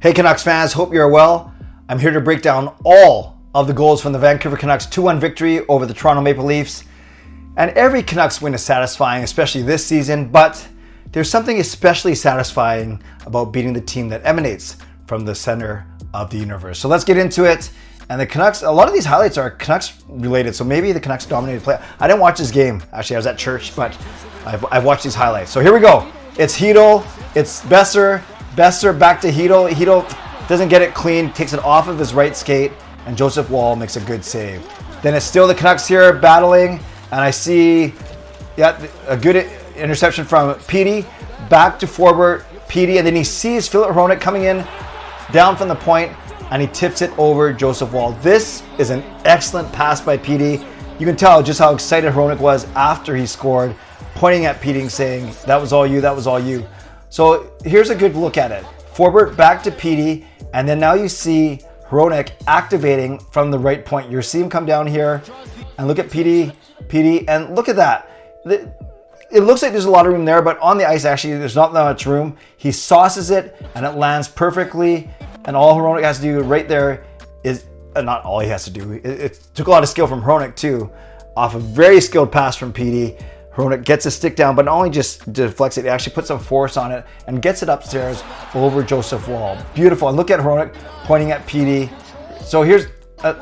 Hey Canucks fans, hope you're well. I'm here to break down all of the goals from the Vancouver Canucks 2-1 victory over the Toronto Maple Leafs. And every Canucks win is satisfying, especially this season, but there's something especially satisfying about beating the team that emanates from the center of the universe. So let's get into it. And the Canucks, a lot of these highlights are Canucks related, so maybe the Canucks dominated play. I didn't watch this game, actually I was at church, but I've watched these highlights. So here we go. It's Hedl, it's Besser back to Hedl. Hedl doesn't get it clean, takes it off of his right skate, and Joseph Woll makes a good save. Then it's still the Canucks here battling, and I see a good interception from Petey, back to Forbort, Petey, and then he sees Filip Hronek coming in down from the point, and he tips it over Joseph Woll. This is an excellent pass by Petey. You can tell just how excited Hronek was after he scored, pointing at Petey and saying, "That was all you, that was all you." So here's a good look at it. Forbort back to Petey, and then now you see Hronek activating from the right point. You see him come down here, and look at Petey, and look at that. It looks like there's a lot of room there, but on the ice, actually, there's not that much room. He sauces it, and it lands perfectly, and all Hronek has to do right there is, not all he has to do, it took a lot of skill from Hronek too, off a very skilled pass from Petey. Hronek gets a stick down, but not only just deflects it, he actually puts some force on it and gets it upstairs over Joseph Woll. Beautiful. And look at Hronek pointing at Petey. So here's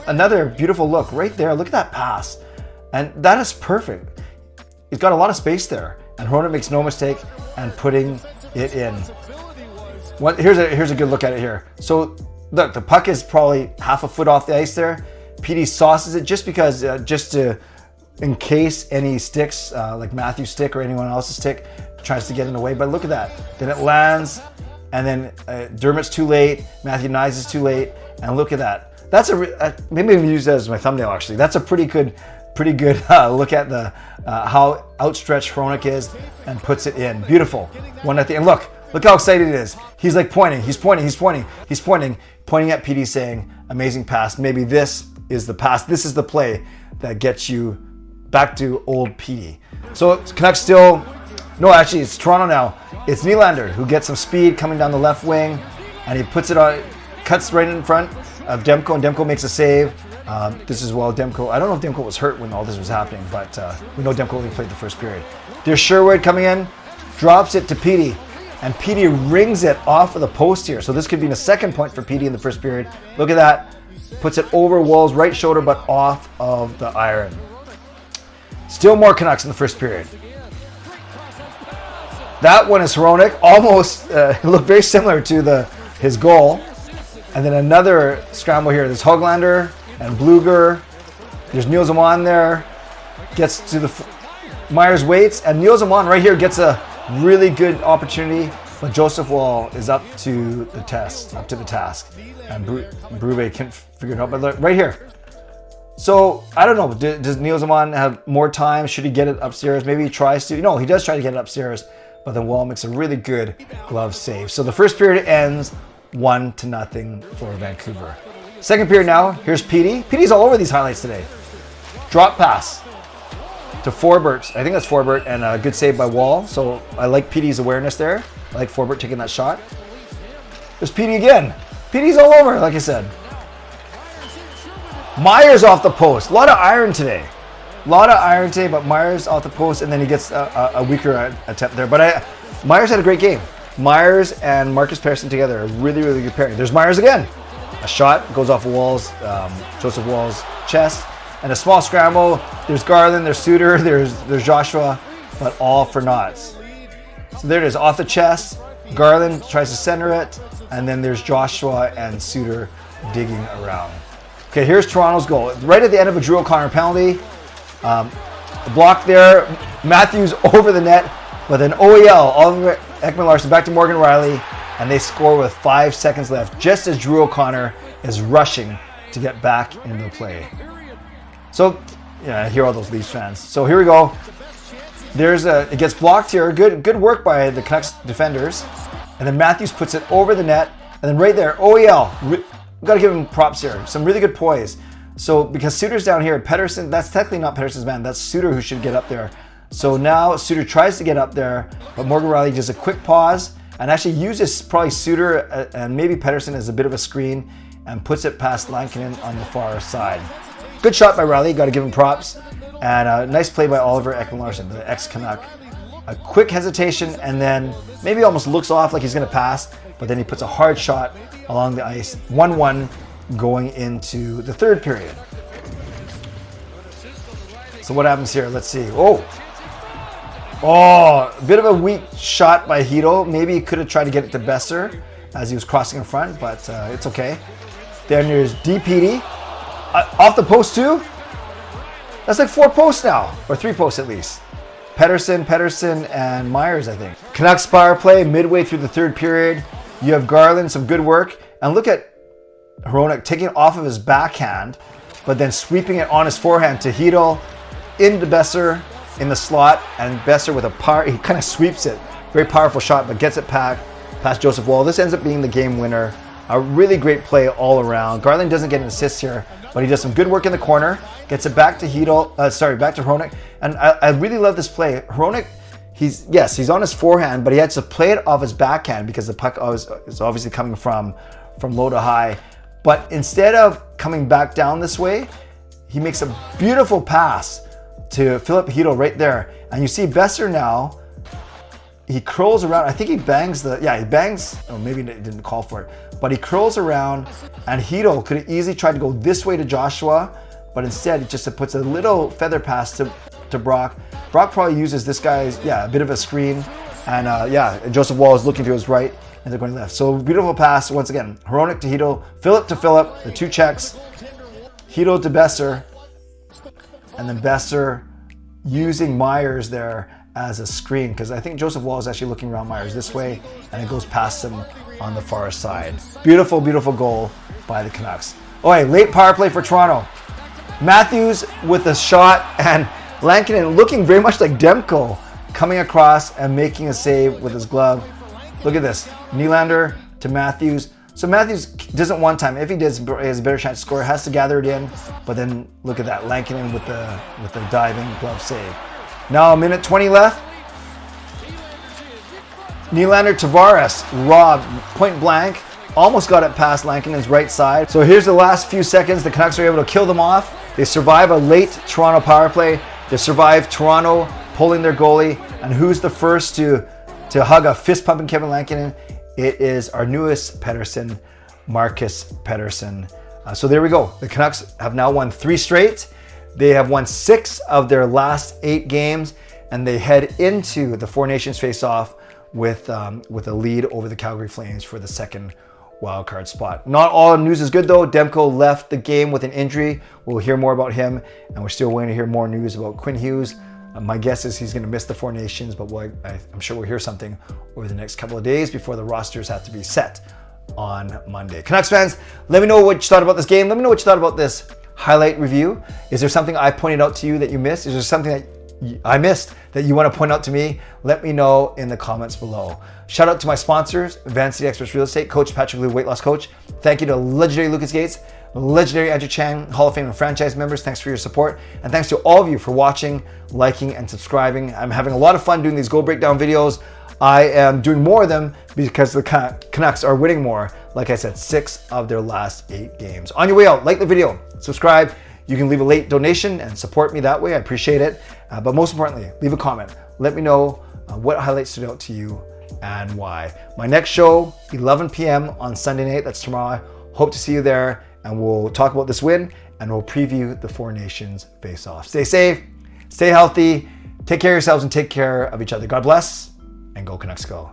another beautiful look right there. Look at that pass. And that is perfect. He's got a lot of space there. And Hronek makes no mistake and putting it in. Here's a good look at it here. So look, the puck is probably half a foot off the ice there. Petey sauces it just because, in case any sticks, like Matthew's stick or anyone else's stick, tries to get in the way. But look at that. Then it lands, and then Dermott's too late, Matthew Nyes is too late, and look at that. That's maybe I'll use that as my thumbnail actually. That's a pretty good look at the how outstretched Hronek is and puts it in. Beautiful. One at the end. Look how excited he is. He's like pointing, he's pointing at Petey saying, "Amazing pass. Maybe this is the pass. This is the play that gets you back to old Petey." So Canucks still, no, actually it's Toronto now. It's Nylander who gets some speed coming down the left wing, and he puts it on, cuts right in front of Demko, and Demko makes a save. This is well Demko. I don't know if Demko was hurt when all this was happening, but we know Demko only played the first period. There's Sherwood coming in, drops it to Petey, and Petey rings it off of the post here. So this could be a second point for Petey in the first period. Look at that. Puts it over Woll's right shoulder, but off of the iron. Still more Canucks in the first period. That one is Hronek, almost looked very similar to his goal. And then another scramble here. There's Höglander and Bluger. There's Nils Åman there. Gets to the Myers waits, and Nils Åman right here gets a really good opportunity, but Joseph Woll is up to the task, and Brube can't figure it out. But look, right here. So, I don't know, does Nils Åman have more time? Should he get it upstairs? Maybe he tries to. No, he does try to get it upstairs, but then Woll makes a really good glove save. So the first period ends 1-0 for Vancouver. Second period now, here's Petey. Petey's all over these highlights today. Drop pass to Forbort. I think that's Forbort, and a good save by Woll. So I like Petey's awareness there. I like Forbort taking that shot. There's Petey again. Petey's all over, like I said. Myers off the post. A lot of iron today, but Myers off the post, and then he gets a weaker attempt there. But Myers had a great game. Myers and Marcus Pettersson together, a really, really good pairing. There's Myers again. A shot goes off of Joseph Woll's chest, and a small scramble. There's Garland, there's Suter, there's Joshua, but all for naughts. So there it is, off the chest. Garland tries to center it, and then there's Joshua and Suter digging around. Okay, here's Toronto's goal. Right at the end of a Drew O'Connor penalty. The block there, Matthews over the net, but then OEL, Oliver Ekman-Larsson back to Morgan Riley, and they score with 5 seconds left, just as Drew O'Connor is rushing to get back into the play. So, yeah, I hear all those Leafs fans. So here we go. It gets blocked here. Good work by the Canucks defenders. And then Matthews puts it over the net, and then right there, OEL. We've got to give him props here. Some really good poise. So because Suter's down here, Pettersson, that's technically not Pettersson's man. That's Suter who should get up there. So now Suter tries to get up there, but Morgan Riley does a quick pause, and actually uses probably Suter and maybe Pettersson as a bit of a screen and puts it past Lankinen on the far side. Good shot by Riley, got to give him props. And a nice play by Oliver Ekman-Larsson, the ex-Canuck. A quick hesitation and then maybe almost looks off like he's going to pass, but then he puts a hard shot along the ice. 1-1 going into the third period. So what happens here? Let's see. Oh, a bit of a weak shot by Hito. Maybe he could have tried to get it to Besser as he was crossing in front, but it's okay. Then there's Petey. Off the post too? That's like 4 posts now, or 3 posts at least. Pettersson, and Myers, I think. Canucks power play midway through the third period. You have Garland, some good work. And look at Hronek taking it off of his backhand, but then sweeping it on his forehand to Hito, into Besser in the slot, and Besser with a power, he kind of sweeps it. Very powerful shot, but gets it past Joseph Woll. This ends up being the game winner. A really great play all around. Garland doesn't get an assist here, but he does some good work in the corner. Gets it back to back to Hronek. And I really love this play. Hronek, he's on his forehand, but he had to play it off his backhand because the puck is obviously coming from low to high. But instead of coming back down this way, he makes a beautiful pass to Filip Hronek right there. And you see Besser now, he curls around. I think he bangs oh, maybe he didn't call for it, but he curls around, and Hito could have easily tried to go this way to Joshua, but instead he just puts a little feather pass to Brock. Brock probably uses this guy's, a bit of a screen, and Joseph Woll is looking to his right, and they're going left. So beautiful pass once again. Hronek to Hito, Philip to Philip, the 2 checks, Hito to Besser, and then Besser using Myers there as a screen, because I think Joseph Woll is actually looking around Myers this way, and it goes past him on the far side. Beautiful, beautiful goal by the Canucks. Okay, late power play for Toronto. Matthews with a shot, and Lankinen looking very much like Demko, coming across and making a save with his glove. Look at this. Nylander to Matthews. So Matthews doesn't one time. If he does, he has a better chance to score. Has to gather it in, but then look at that. Lankinen with the diving glove save. Now a minute 20 left. Nylander Tavares robbed point blank. Almost got it past Lankinen's right side. So here's the last few seconds. The Canucks are able to kill them off. They survive a late Toronto power play. They survive Toronto pulling their goalie. And who's the first to hug a fist pumping Kevin Lankinen? It is our newest Pettersson, Marcus Pettersson. So there we go. The Canucks have now won 3 straight. They have won 6 of their last 8 games, and they head into the Four Nations face-off with a lead over the Calgary Flames for the second wildcard spot. Not all news is good though. Demko left the game with an injury. We'll hear more about him, and we're still waiting to hear more news about Quinn Hughes. My guess is he's going to miss the Four Nations, but I'm sure we'll hear something over the next couple of days before the rosters have to be set on Monday. Canucks fans, let me know what you thought about this game. Let me know what you thought about this highlight review. Is there something I pointed out to you that you missed? Is there something that I missed that you want to point out to me? Let me know in the comments below. Shout out to my sponsors, Van City Experts Real Estate, Coach Patrick Liu, Weight Loss Coach. Thank you to legendary Lucas Gates, legendary Andrew Chang, Hall of Fame and franchise members. Thanks for your support. And thanks to all of you for watching, liking, and subscribing. I'm having a lot of fun doing these goal breakdown videos. I am doing more of them because the Canucks are winning more. Like I said, 6 of their last 8 games. On your way out, like the video, subscribe. You can leave a late donation and support me that way. I appreciate it. But most importantly, leave a comment. Let me know what highlights stood out to you and why. My next show, 11 p.m. on Sunday night. That's tomorrow. Hope to see you there. And we'll talk about this win and we'll preview the Four Nations face-off. Stay safe, stay healthy, take care of yourselves and take care of each other. God bless, and go Canucks go.